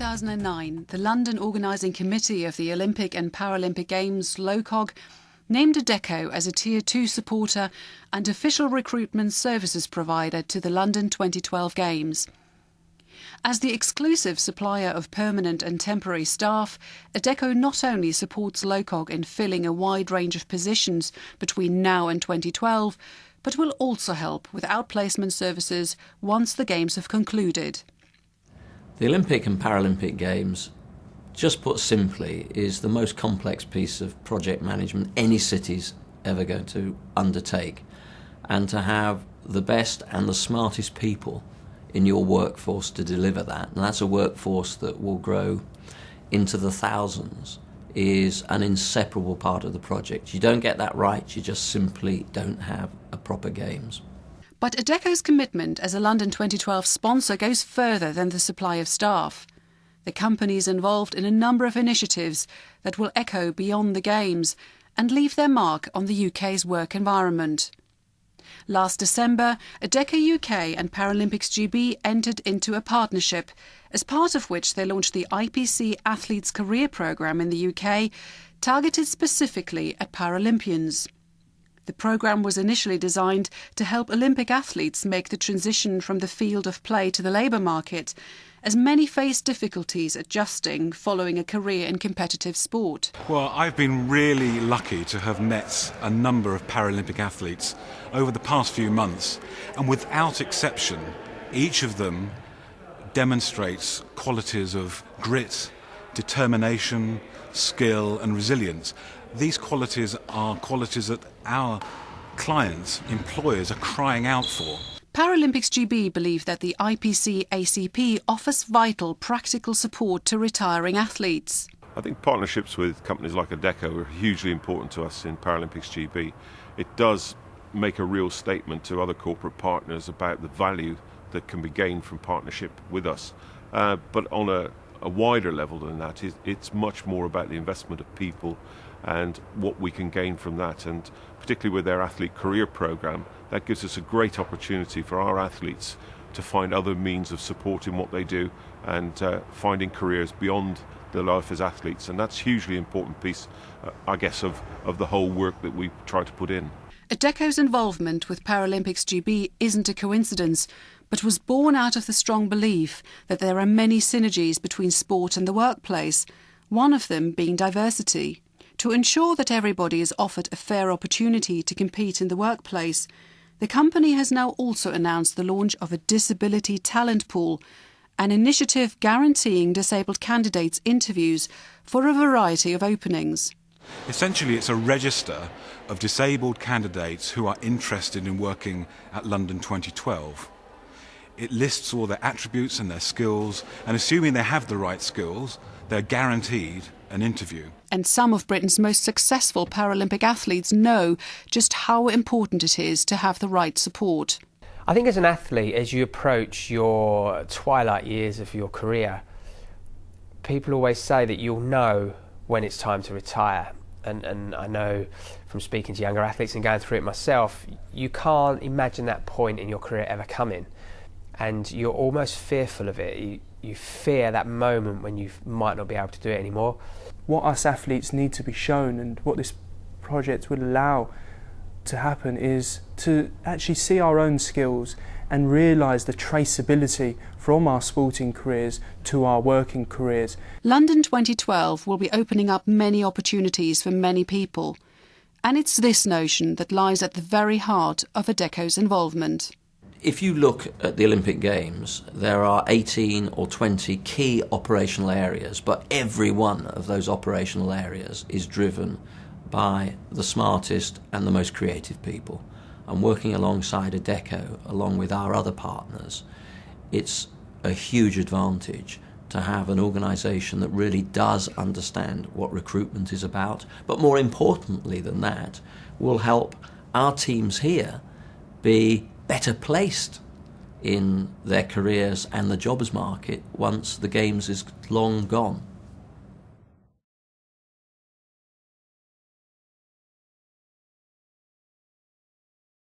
2009, the London Organising Committee of the Olympic and Paralympic Games, LOCOG, named Adecco as a Tier 2 supporter and official recruitment services provider to the London 2012 Games. As the exclusive supplier of permanent and temporary staff, Adecco not only supports LOCOG in filling a wide range of positions between now and 2012, but will also help with outplacement services once the Games have concluded. The Olympic and Paralympic Games, just put simply, is the most complex piece of project management any city's ever going to undertake. And to have the best and the smartest people in your workforce to deliver that, and that's a workforce that will grow into the thousands, is an inseparable part of the project. You don't get that right, you just simply don't have a proper Games. But Adecco's commitment as a London 2012 sponsor goes further than the supply of staff. The company is involved in a number of initiatives that will echo beyond the Games and leave their mark on the UK's work environment. Last December, Adecco UK and ParalympicsGB entered into a partnership, as part of which they launched the IPC Athlete Career Programme in the UK, targeted specifically at Paralympians. The programme was initially designed to help Olympic athletes make the transition from the field of play to the labour market, as many face difficulties adjusting following a career in competitive sport. Well, I've been really lucky to have met a number of Paralympic athletes over the past few months, and without exception, each of them demonstrates qualities of grit, determination, skill and resilience. These qualities are qualities that our clients, employers, are crying out for. ParalympicsGB believe that the IPC ACP offers vital practical support to retiring athletes. I think partnerships with companies like Adecco are hugely important to us in GB. It does make a real statement to other corporate partners about the value that can be gained from partnership with us. But on a wider level than that, it's much more about the investment of people and what we can gain from that, and particularly with their Athlete Career Programme, that gives us a great opportunity for our athletes to find other means of supporting what they do and finding careers beyond their life as athletes, and that's a hugely important piece, I guess, of the whole work that we try to put in. Adecco's involvement with ParalympicsGB isn't a coincidence, but was born out of the strong belief that there are many synergies between sport and the workplace, one of them being diversity. To ensure that everybody is offered a fair opportunity to compete in the workplace, the company has now also announced the launch of a disability talent pool, an initiative guaranteeing disabled candidates interviews for a variety of openings. Essentially, it's a register of disabled candidates who are interested in working at London 2012. It lists all their attributes and their skills, and assuming they have the right skills, they're guaranteed an interview. And some of Britain's most successful Paralympic athletes know just how important it is to have the right support. I think as an athlete, as you approach your twilight years of your career, people always say that you'll know when it's time to retire. And I know from speaking to younger athletes and going through it myself, you can't imagine that point in your career ever coming. And you're almost fearful of it. You fear that moment when you might not be able to do it anymore. What us athletes need to be shown, and what this project will allow to happen, is to actually see our own skills and realise the traceability from our sporting careers to our working careers. London 2012 will be opening up many opportunities for many people, and it's this notion that lies at the very heart of Adecco's involvement. If you look at the Olympic Games, there are 18 or 20 key operational areas, but every one of those operational areas is driven by the smartest and the most creative people. And working alongside Adecco, along with our other partners, it's a huge advantage to have an organisation that really does understand what recruitment is about, but more importantly than that, will help our teams here be better placed in their careers and the jobs market once the Games is long gone.